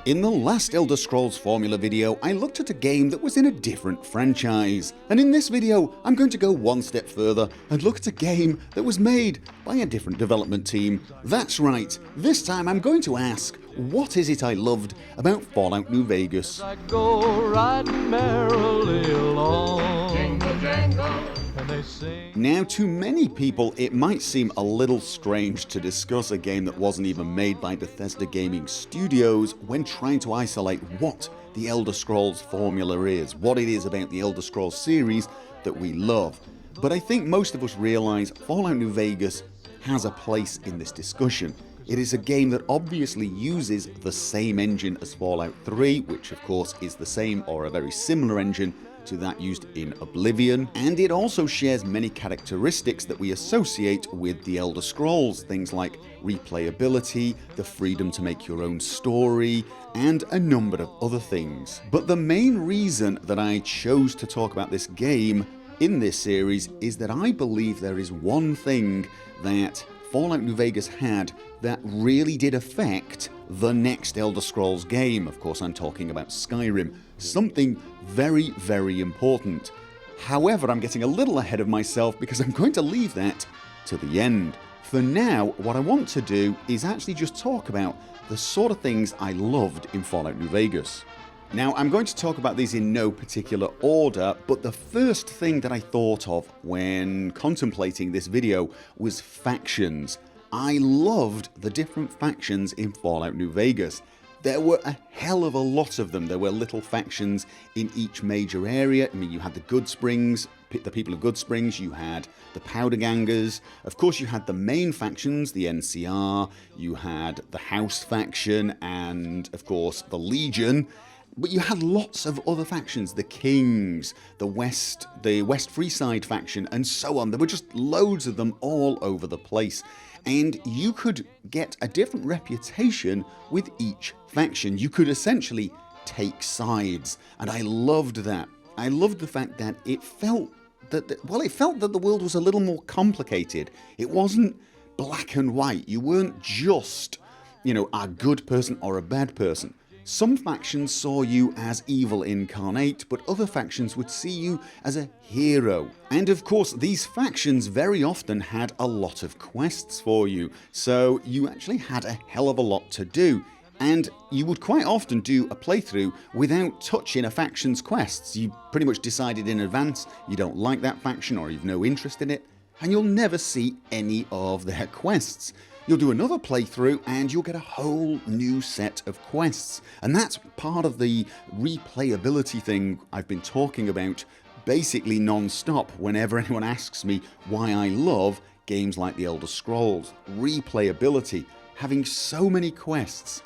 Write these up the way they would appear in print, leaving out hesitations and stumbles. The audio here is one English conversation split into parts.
In the last Elder Scrolls Formula video, I looked at a game that was in a different franchise. And in this video, I'm going to go one step further and look at a game that was made by a different development team. That's right, this time I'm going to ask, what is it I loved about Fallout New Vegas? I go riding merrily along. Jingle, jangle. Now, to many people, it might seem a little strange to discuss a game that wasn't even made by Bethesda Gaming Studios when trying to isolate what the Elder Scrolls formula is, what it is about the Elder Scrolls series that we love. But I think most of us realize Fallout New Vegas has a place in this discussion. It is a game that obviously uses the same engine as Fallout 3, which of course is the same or a very similar engine to that used in Oblivion, and it also shares many characteristics that we associate with the Elder Scrolls, things like replayability, the freedom to make your own story, and a number of other things. But the main reason that I chose to talk about this game in this series is that I believe there is one thing that Fallout New Vegas had that really did affect the next Elder Scrolls game. Of course, I'm talking about Skyrim. Something very, very important. However, I'm getting a little ahead of myself because I'm going to leave that to the end. For now, what I want to do is actually just talk about the sort of things I loved in Fallout New Vegas. Now, I'm going to talk about these in no particular order, but the first thing that I thought of when contemplating this video was factions. I loved the different factions in Fallout New Vegas. There were a hell of a lot of them. There were little factions in each major area. I mean, you had the Goodsprings, the people of Goodsprings, you had the Powder Gangers, of course you had the main factions, the NCR, you had the House faction, and of course the Legion. But you had lots of other factions, the Kings, the West Freeside faction, and so on. There were just loads of them all over the place. And you could get a different reputation with each faction. You could essentially take sides. And I loved that. I loved the fact that it felt that the world was a little more complicated. It wasn't black and white. You weren't just, a good person or a bad person. Some factions saw you as evil incarnate, but other factions would see you as a hero. And of course, these factions very often had a lot of quests for you, so you actually had a hell of a lot to do. And you would quite often do a playthrough without touching a faction's quests. You pretty much decided in advance you don't like that faction or you've no interest in it, and you'll never see any of their quests. You'll do another playthrough and you'll get a whole new set of quests. And that's part of the replayability thing I've been talking about basically non-stop whenever anyone asks me why I love games like the Elder Scrolls. Replayability, having so many quests,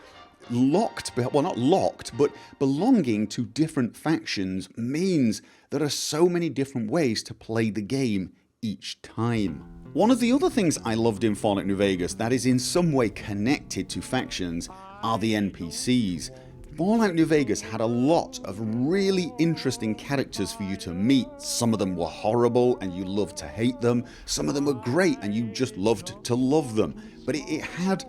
not locked, but belonging to different factions means there are so many different ways to play the game each time. One of the other things I loved in Fallout New Vegas that is in some way connected to factions are the NPCs. Fallout New Vegas had a lot of really interesting characters for you to meet. Some of them were horrible and you loved to hate them. Some of them were great and you just loved to love them. But it had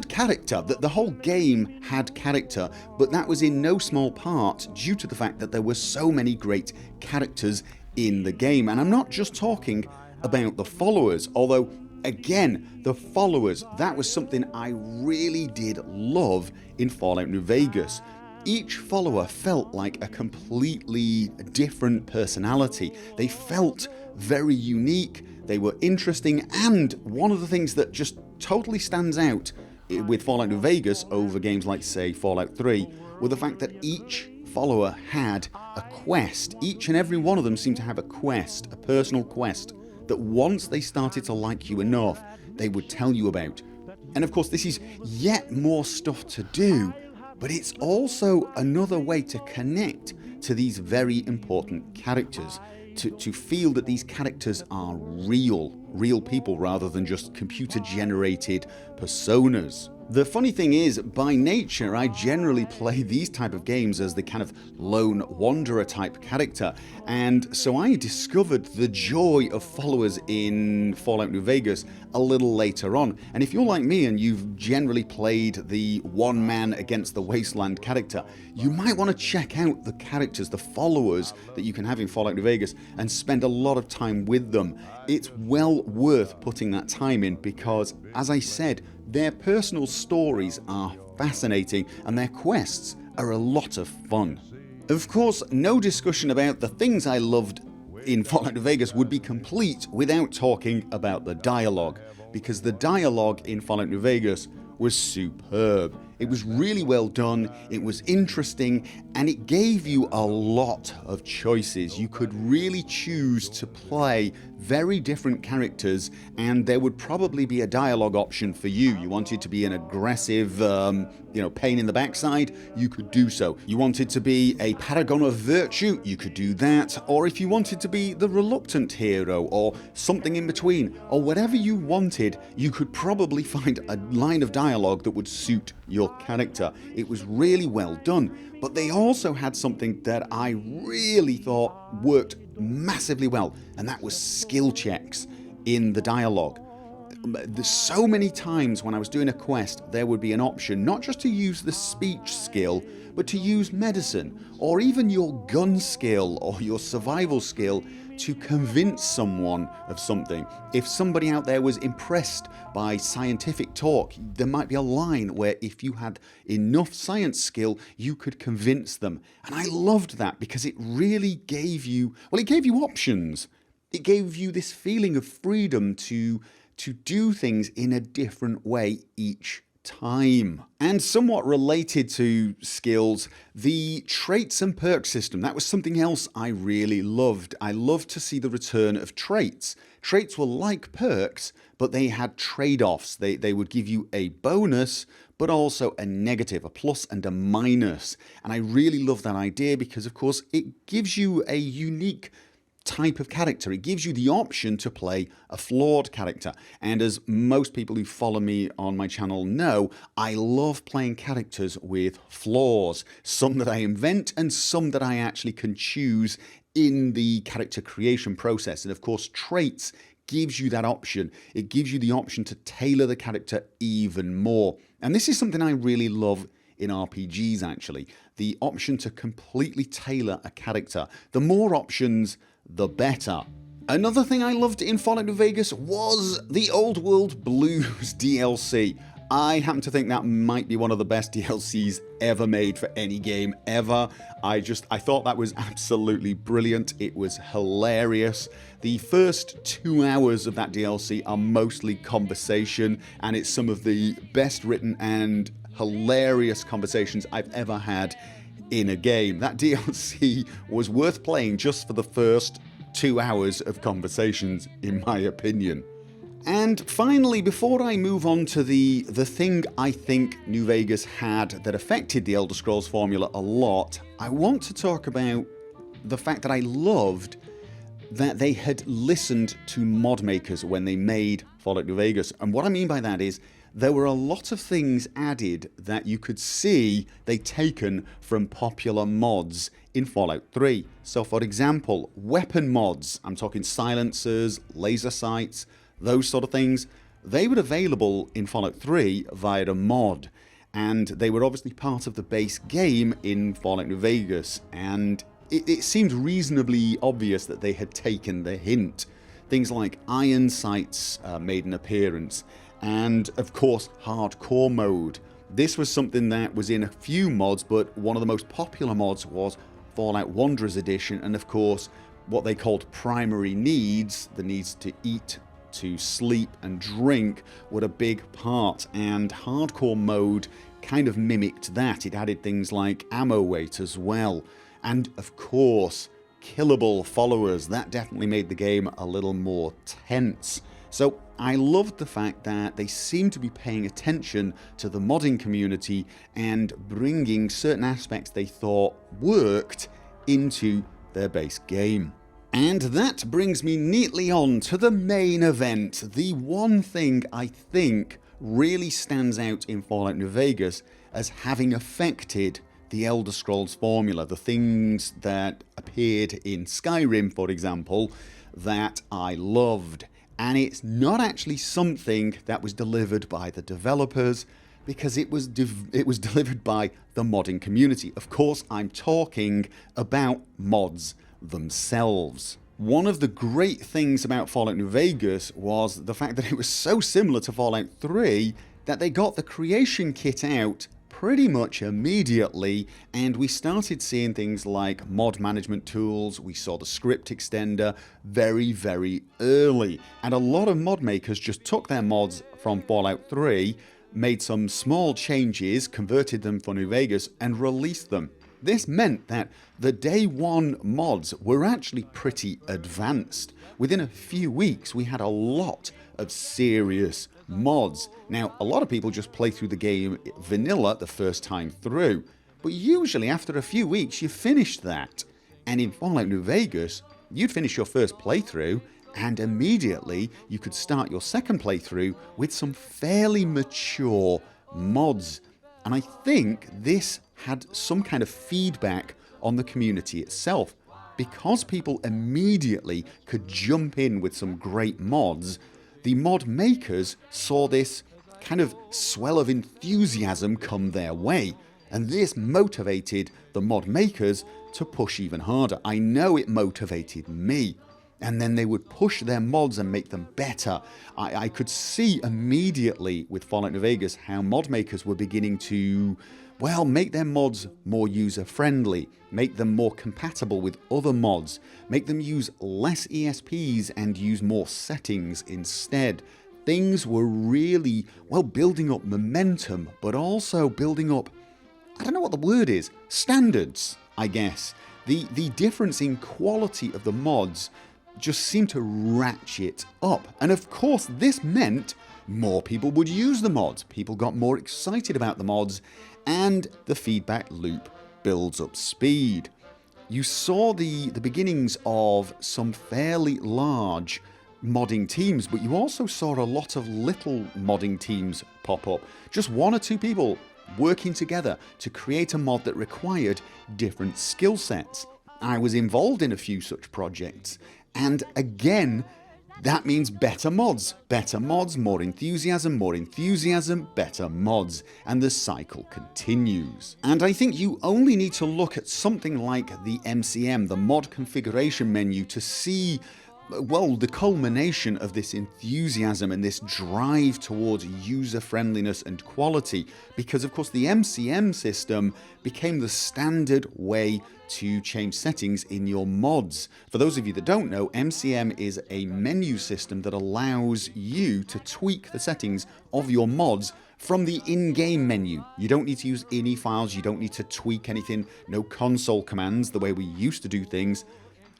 character. The whole game had character, but that was in no small part due to the fact that there were so many great characters in the game. And I'm not just talking about the followers, although again, the followers, that was something I really did love in Fallout New Vegas. Each follower felt like a completely different personality. They felt very unique, they were interesting, and one of the things that just totally stands out with Fallout New Vegas over games like, say, Fallout 3, were the fact that each follower had a quest. Each and every one of them seemed to have a quest, a personal quest, that once they started to like you enough, they would tell you about. And of course, this is yet more stuff to do, but it's also another way to connect to these very important characters, to feel that these characters are real people rather than just computer-generated personas. The funny thing is, by nature, I generally play these type of games as the kind of lone wanderer type character, and so I discovered the joy of followers in Fallout New Vegas a little later on. And if you're like me and you've generally played the one man against the wasteland character, you might want to check out the characters, the followers that you can have in Fallout New Vegas, and spend a lot of time with them. It's well worth putting that time in because, as I said, their personal stories are fascinating and their quests are a lot of fun. Of course, no discussion about the things I loved in Fallout New Vegas would be complete without talking about the dialogue, because the dialogue in Fallout New Vegas was superb. It was really well done, it was interesting, and it gave you a lot of choices. You could really choose to play very different characters, and there would probably be a dialogue option for you. You wanted to be an aggressive, pain in the backside, you could do so. You wanted to be a paragon of virtue, you could do that. Or if you wanted to be the reluctant hero, or something in between, or whatever you wanted, you could probably find a line of dialogue that would suit your character. It was really well done, but they also had something that I really thought worked massively well, and that was skill checks in the dialogue. There's so many times when I was doing a quest, there would be an option not just to use the speech skill, but to use medicine, or even your gun skill or your survival skill to convince someone of something. If somebody out there was impressed by scientific talk, there might be a line where if you had enough science skill, you could convince them. And I loved that because it really gave you, it gave you options. It gave you this feeling of freedom to do things in a different way each time. And somewhat related to skills, the traits and perks system, that was something else I really loved. I loved to see the return of traits. Traits were like perks, but they had trade-offs. They would give you a bonus, but also a negative, a plus and a minus. And I really love that idea because, of course, it gives you a unique type of character. It gives you the option to play a flawed character. And as most people who follow me on my channel know, I love playing characters with flaws. Some that I invent and some that I actually can choose in the character creation process. And of course, traits gives you that option. It gives you the option to tailor the character even more. And this is something I really love in RPGs actually. The option to completely tailor a character. The more options, the better. Another thing I loved in Fallout New Vegas was the Old World Blues DLC. I happen to think that might be one of the best DLCs ever made for any game ever. I thought that was absolutely brilliant. It was hilarious. The first 2 hours of that DLC are mostly conversation, and it's some of the best written and hilarious conversations I've ever had in a game. That DLC was worth playing just for the first 2 hours of conversations, in my opinion. And finally, before I move on to the thing I think New Vegas had that affected the Elder Scrolls formula a lot, I want to talk about the fact that I loved that they had listened to mod makers when they made Fallout New Vegas. And what I mean by that is there were a lot of things added that you could see they'd taken from popular mods in Fallout 3. So for example, weapon mods, I'm talking silencers, laser sights, those sort of things, they were available in Fallout 3 via a mod. And they were obviously part of the base game in Fallout New Vegas. And it seemed reasonably obvious that they had taken the hint. Things like iron sights made an appearance. And of course, hardcore mode. This was something that was in a few mods, but one of the most popular mods was Fallout Wanderers Edition. And of course, what they called primary needs, the needs to eat, to sleep and drink, were a big part. And hardcore mode kind of mimicked that. It added things like ammo weight as well. And of course, killable followers. That definitely made the game a little more tense. So I loved the fact that they seemed to be paying attention to the modding community and bringing certain aspects they thought worked into their base game. And that brings me neatly on to the main event, the one thing I think really stands out in Fallout New Vegas as having affected the Elder Scrolls formula. The things that appeared in Skyrim, for example, that I loved. And it's not actually something that was delivered by the developers, because it was delivered by the modding community. Of course, I'm talking about mods themselves. One of the great things about Fallout New Vegas was the fact that it was so similar to Fallout 3 that they got the creation kit out pretty much immediately, and we started seeing things like mod management tools. We saw the script extender very, very early, and a lot of mod makers just took their mods from Fallout 3, made some small changes, converted them for New Vegas, and released them. This meant that the day one mods were actually pretty advanced. Within a few weeks, we had a lot of serious mods. Now, a lot of people just play through the game vanilla the first time through, but usually after a few weeks, you finished that. And in Fallout New Vegas, you'd finish your first playthrough, and immediately you could start your second playthrough with some fairly mature mods. And I think this had some kind of feedback on the community itself. Because people immediately could jump in with some great mods, the mod makers saw this kind of swell of enthusiasm come their way. And this motivated the mod makers to push even harder. I know it motivated me. And then they would push their mods and make them better. I could see immediately with Fallout New Vegas how mod makers were beginning to, well, make their mods more user-friendly, make them more compatible with other mods, make them use less ESPs and use more settings instead. Things were really, well, building up momentum, but also building up, I don't know what the word is, standards, I guess. The difference in quality of the mods just seemed to ratchet up. And of course, this meant more people would use the mods. People got more excited about the mods, and the feedback loop builds up speed. You saw the beginnings of some fairly large modding teams, but you also saw a lot of little modding teams pop up. Just one or two people working together to create a mod that required different skill sets. I was involved in a few such projects, and again, that means better mods, more enthusiasm, better mods, and the cycle continues. And I think you only need to look at something like the MCM, the mod configuration menu, to see, well, the culmination of this enthusiasm and this drive towards user friendliness and quality, because of course the MCM system became the standard way to change settings in your mods. For those of you that don't know, MCM is a menu system that allows you to tweak the settings of your mods from the in-game menu. You don't need to use ini files, you don't need to tweak anything, no console commands the way we used to do things.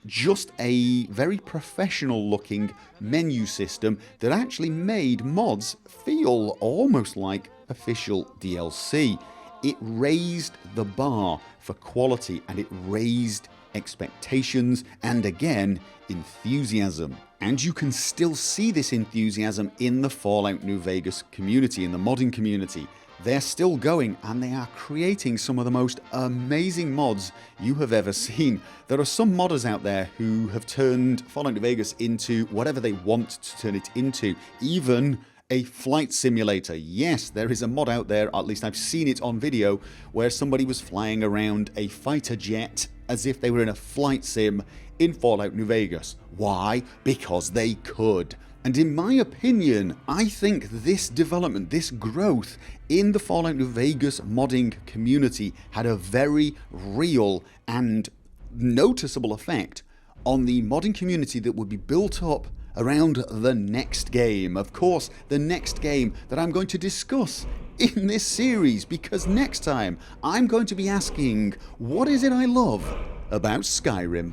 Just a very professional looking menu system that actually made mods feel almost like official DLC. It raised the bar for quality, and it raised expectations and again enthusiasm. And you can still see this enthusiasm in the Fallout New Vegas community, in the modding community. They're still going, and they are creating some of the most amazing mods you have ever seen. There are some modders out there who have turned Fallout New Vegas into whatever they want to turn it into, even a flight simulator. Yes, there is a mod out there, at least I've seen it on video, where somebody was flying around a fighter jet as if they were in a flight sim in Fallout New Vegas. Why? Because they could. And in my opinion, I think this development, this growth in the Fallout New Vegas modding community had a very real and noticeable effect on the modding community that would be built up around the next game. Of course, the next game that I'm going to discuss in this series, because next time I'm going to be asking, what is it I love about Skyrim?